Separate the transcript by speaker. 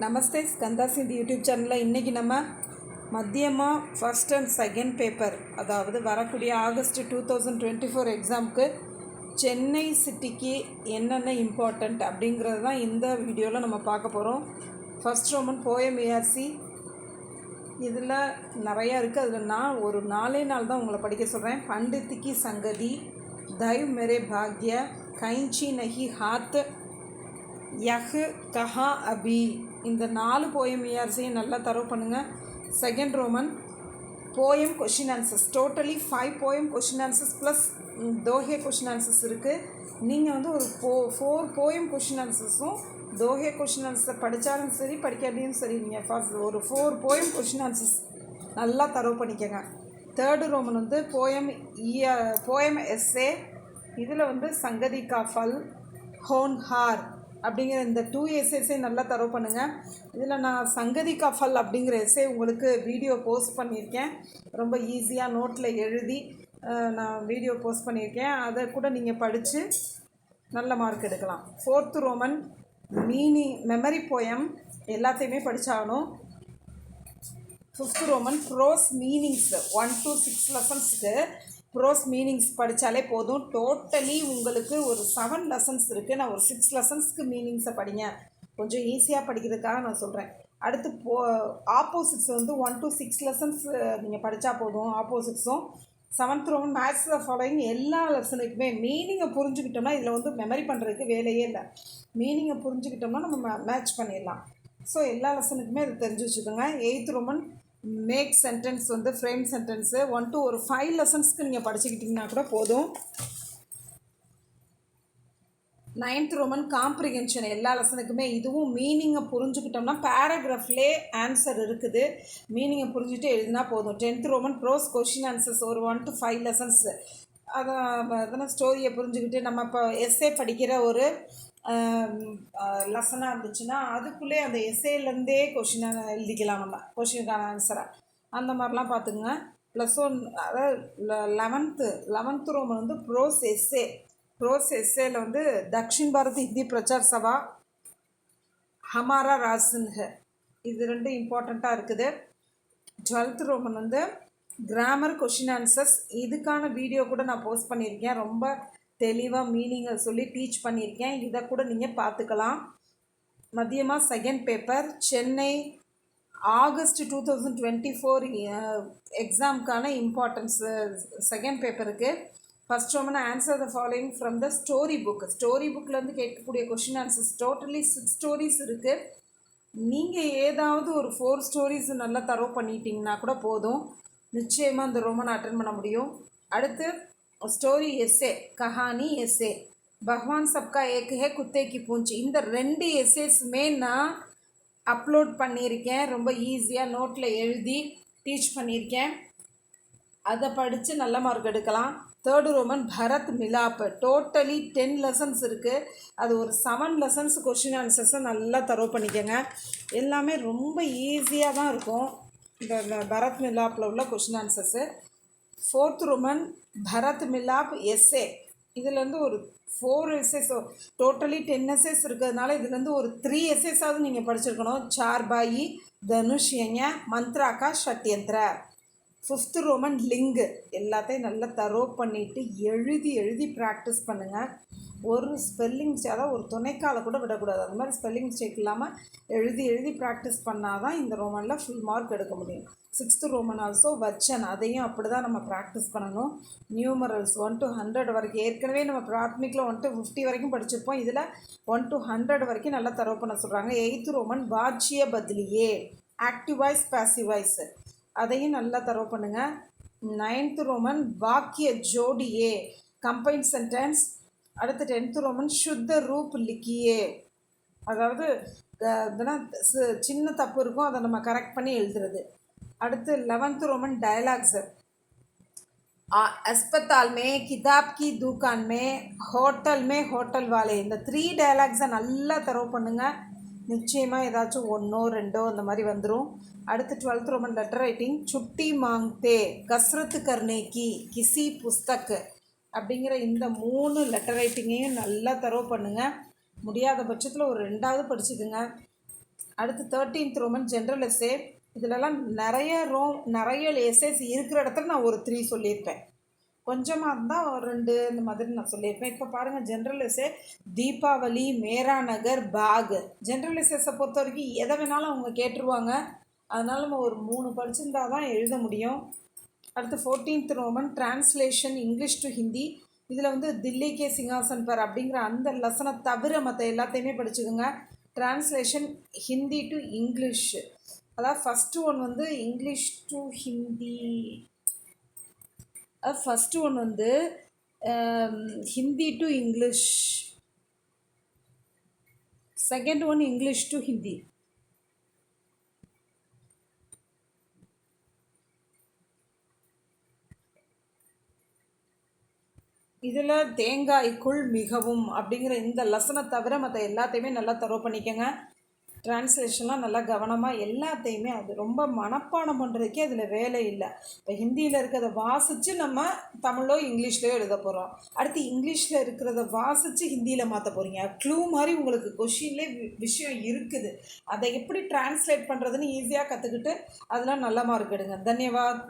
Speaker 1: நமஸ்தே ஸ்கந்தாஸ் இந்த யூடியூப் சேனலில் இன்றைக்கி நம்ம மத்தியமாக ஃபஸ்ட் அண்ட் செகண்ட் பேப்பர், அதாவது வரக்கூடிய ஆகஸ்ட் 2024 எக்ஸாமுக்கு சென்னை சிட்டிக்கு என்னென்ன இம்பார்ட்டண்ட் அப்படிங்கிறது தான் இந்த வீடியோவில் நம்ம பார்க்க போகிறோம். ஃபஸ்ட் ரோமன் போயம் ஏஆர்சி இதில் நிறையா இருக்குது. அதில் நான் ஒரு 4 தான் உங்களை படிக்க சொல்கிறேன். பண்டித்திக்கு சங்கதி, தைவ் மேரே பாக்ய, கைஞ்சி நஹி ஹாத், யஹ் கஹா அபி, இந்த 4 போயம் ஏஆர்சியும் நல்லா தரவு பண்ணுங்கள். Second Roman poem question answers, totally 5 poem question answers plus dohe question answers இருக்குது. நீங்கள் வந்து ஒரு 4 போயம் கொஷின் ஆன்சர்ஸும் தோஹே கொஷின் ஆன்சர் படித்தாலும் சரி படிக்காட்டியும் சரி, நீங்கள் ஃபர்ஸ்ட் ஒரு 4 போயம் கொஷின் ஆன்சர்ஸ் நல்லா தரவு பண்ணிக்கோங்க. தேர்டு ரோமன் வந்து போயம் எஸ்ஏ, இதில் வந்து சங்கதி கா ஃபல், ஹோன்ஹார் அப்படிங்கிற இந்த 2 எஸ்ஏஸே நல்லா தரவு பண்ணுங்கள். இதில் நான் சங்கதி கா ஃபல் அப்படிங்கிற எஸ்ஏ உங்களுக்கு வீடியோ போஸ்ட் பண்ணியிருக்கேன். ரொம்ப ஈஸியாக நோட்டில் எழுதி நான் வீடியோ போஸ்ட் பண்ணியிருக்கேன். அதை கூட நீங்கள் படித்து நல்ல மார்க் எடுக்கலாம். ஃபோர்த்து ரோமன் மெமரி போயம் எல்லாத்தையுமே படித்தாகணும். Fifth Roman prose meanings 1 to 6 லெசன்ஸுக்கு ப்ரோஸ் மீனிங்ஸ் படித்தாலே போதும். டோட்டலி உங்களுக்கு ஒரு 7 லெசன்ஸ் இருக்குது. நான் ஒரு 6 லெசன்ஸ்க்கு மீனிங்ஸை படிங்க, கொஞ்சம் ஈஸியாக படிக்கிறதுக்காக நான் சொல்கிறேன். அடுத்து ஆப்போசிட்ஸ் வந்து 1 to 6 லெசன்ஸ் நீங்கள் படித்தா போதும். ஆப்போசிட்ஸும் 7th ரோமன் மேத்ஸ் ஃபாலோயிங் எல்லா லெசனுக்குமே மீனிங்கை புரிஞ்சுக்கிட்டோம்னா இதில் வந்து மெமரி பண்ணுறதுக்கு வேலையே இல்லை. மீனிங்கை புரிஞ்சுக்கிட்டோம்னா நம்ம மேட்ச் பண்ணிடலாம். ஸோ எல்லா லெசனுக்குமே அது தெரிஞ்சு வச்சுக்கோங்க. 8th ரோமன் மேக் சென்டென்ஸ் வந்து ஃப்ரேம் சென்டென்ஸு 1 to ஒரு 5 லெசன்ஸ்க்கு நீங்கள் படிச்சுக்கிட்டிங்கன்னா கூட போதும். 9th ரோமன் காம்ப்ரிஹென்ஷன் எல்லா லெசனுக்குமே, இதுவும் மீனிங்கை புரிஞ்சுக்கிட்டோம்னா பேராகிராஃப்லே ஆன்சர் இருக்குது, மீனிங்கை புரிஞ்சுட்டு எழுதினா போதும். 10th Roman pros question answers ஒரு 1 to 5 லெசன்ஸ், அதனால் ஸ்டோரியை புரிஞ்சுக்கிட்டு நம்ம இப்போ எஸ்ஏ படிக்கிற ஒரு லெசனாக இருந்துச்சுன்னா அதுக்குள்ளே அந்த எஸ்ஏலேருந்தே கொஷினாக எழுதிக்கலாம், நம்ம கொஷினுக்கான ஆன்சராக. அந்த மாதிரிலாம் பார்த்துங்க. ப்ளஸ் 1 அதாவது 11th ரோமன் வந்து ப்ரோஸ் எஸ்ஏல வந்து தக்ஷின் பாரத் ஹிந்தி பிரச்சார் சபா, ஹமாரா ராசின்ஹ, இது 2 இம்பார்ட்டண்ட்டாக இருக்குது. 12th ரோமன் வந்து கிராமர் கொஷின் ஆன்சர்ஸ், இதுக்கான வீடியோ கூட நான் போஸ்ட் பண்ணியிருக்கேன். ரொம்ப தெளிவாக மீனிங்கை சொல்லி டீச் பண்ணியிருக்கேன், இதை கூட நீங்கள் பார்த்துக்கலாம். மதியமாக செகண்ட் பேப்பர் சென்னை ஆகஸ்ட் 2024 எக்ஸாமுக்கான இம்பார்ட்டன்ஸு செகண்ட் பேப்பருக்கு. First Roman answer the following from the story புக்லேருந்து கேட்கக்கூடிய கொஷின் ஆன்சர்ஸ் டோட்டலி 6 ஸ்டோரிஸ் இருக்குது. நீங்கள் ஏதாவது ஒரு 4 ஸ்டோரிஸ் நல்லா தரவு பண்ணிட்டீங்கன்னா கூட போதும், நிச்சயமாக அந்த ரோமன் அட்டன் பண்ண முடியும். அடுத்து ஸ்டோரி எஸ்ஏ, கஹானி எஸ்ஏ, பகவான் சப்கா ஏக் ஹே குத்தே கி பூஞ்ச், இந்த 2 எஸ்ஏஸுமே நான் அப்லோட் பண்ணியிருக்கேன். ரொம்ப ஈஸியாக நோட்டில் எழுதி டீச் பண்ணியிருக்கேன், அதை படித்து நல்ல மார்க் எடுக்கலாம். தேர்டு ரோமன் பரத் மிலாப், டோட்டலி 10 லெசன்ஸ் இருக்குது. அது ஒரு 7 லெசன்ஸ் கொஷின் ஆன்சர்ஸை நல்லா தரவு பண்ணிக்கோங்க. எல்லாமே ரொம்ப ஈஸியாக தான் இருக்கும் இந்த பரத் மிலாப்பில் உள்ள கொஷின் ஆன்சர்ஸு. 4th ரோமன் பரத் மிலாப் எஸ்ஏ, இதுலேருந்து ஒரு 4 எஸ்ஏஸ், டோட்டலி 10 எஸ்ஏஸ் இருக்கிறதுனால இதுலேருந்து ஒரு 3 எஸ்ஏஸாவது நீங்கள் படிச்சிருக்கணும். சார்பாயி, தனுஷ்யங்க, மந்த்ராக்கா, ஷட்யந்திர. 5th ரோமன் லிங்கு, எல்லாத்தையும் நல்லா தரவு பண்ணிவிட்டு எழுதி ப்ராக்டிஸ் பண்ணுங்கள். ஒரு ஸ்பெல்லிங் மிஸ்டேக், அதாவது ஒரு துணைக்கால கூட விடக்கூடாது. அந்த மாதிரி ஸ்பெல்லிங் மிஸ்டேக் இல்லாமல் எழுதி ப்ராக்டிஸ் பண்ணால் தான் இந்த ரோமனில் ஃபுல் மார்க் எடுக்க முடியும். 6th ரோமன் ஆல்சோ வச்சன், அதையும் அப்படி தான் நம்ம ப்ராக்டிஸ் பண்ணணும். நியூமரல்ஸ் 1 to 100 வரைக்கும், ஏற்கனவே நம்ம பிராத்மிக்கில் 1 to 50 வரைக்கும் படிச்சிருப்போம். இதில் 1 to 100 வரைக்கும் நல்லா தரவு பண்ண சொல்கிறாங்க. 8th ரோமன் வாச்சிய பதிலியே, ஆக்டிவ் வாய்ஸ் பாசிவ் வாய்ஸ், அதையும் நல்லா தரவு பண்ணுங்கள். 9th ரோமன் வாக்கிய ஜோடியே, கம்பைன் சென்டென்ஸ். அடுத்து 10th ரோமன் சுத்த ரூப் லிக்கியே, அதாவது இதெல்லாம் சின்ன தப்பு இருக்கும், அதை நம்ம கரெக்ட் பண்ணி எழுதுறது. அடுத்து 11th ரோமன் டயலாக்ஸு, अस्पताल में, किताब की दुकान में, ஹோட்டல் வாலே, இந்த 3 டயலாக்ஸை நல்லா தரவு பண்ணுங்கள். நிச்சயமாக ஏதாச்சும் 1 2 அந்த மாதிரி வந்துடும். அடுத்து 12th ரோமன் லெட்டர் ரைட்டிங், சுட்டி மாங்தே, கஸ்ரத் கர்னே கி, கிசி புஸ்தக் அப்படிங்கிற இந்த 3 லெட்டர் ரைட்டிங்கையும் நல்லா தரவு பண்ணுங்கள். முடியாத பட்சத்தில் ஒரு 2வது படிச்சுக்குங்க. அடுத்து 13th ரோமன் ஜென்ரல் எஸ்ஸே. இதிலலாம் நிறைய எஸ்ஸேஸ் இருக்கிற இடத்துல நான் ஒரு 3 சொல்லியிருப்பேன். கொஞ்சமாக இருந்தால் ஒரு 2 இந்த மாதிரி நான் சொல்லியிருப்பேன். இப்போ பாருங்கள், ஜென்ரல் எஸ்ஸே தீபாவளி, மேரா நகர், பாக். ஜென்ரல் எஸ்ஸேஸை பொறுத்த வரைக்கும் எதை வேணாலும் அவங்க கேட்டுருவாங்க. அதனால் நம்ம ஒரு 3 படிச்சிருந்தா தான் எழுத முடியும். அடுத்து 14th Roman translation English to Hindi. இதில் வந்து தில்லி கே சிங்காசன் பர் அப்படிங்கிற அந்த லெசனை தவிர மற்ற எல்லாத்தையுமே படிச்சுக்கோங்க. டிரான்ஸ்லேஷன் ஹிந்தி டு இங்கிலீஷ், அதாவது ஃபஸ்ட்டு ஒன் வந்து English to Hindi, first one வந்து Hindi to English, second one English to Hindi. இதில் தேங்காய்க்குள் மிகவும் அப்படிங்கிற இந்த லெசனை தவிர மற்ற எல்லாத்தையுமே நல்லா தரவு பண்ணிக்கோங்க. டிரான்ஸ்லேஷன்லாம் நல்லா கவனமாக எல்லாத்தையுமே, அது ரொம்ப மனப்பாடம் பண்ணுறதுக்கே அதில் வேலை இல்லை. இப்போ ஹிந்தியில் இருக்கிறத வாசித்து நம்ம தமிழோ இங்கிலீஷ்லையோ எழுத போகிறோம். அடுத்து இங்கிலீஷில் இருக்கிறத வாசித்து ஹிந்தியில் மாற்ற போகிறீங்க. க்ளூ மாதிரி உங்களுக்கு கொஷின்லேயே விஷயம் இருக்குது. அதை எப்படி டிரான்ஸ்லேட் பண்ணுறதுன்னு ஈஸியாக கற்றுக்கிட்டு அதெல்லாம் நல்ல மார்க் எடுங்க. தன்யவாத்.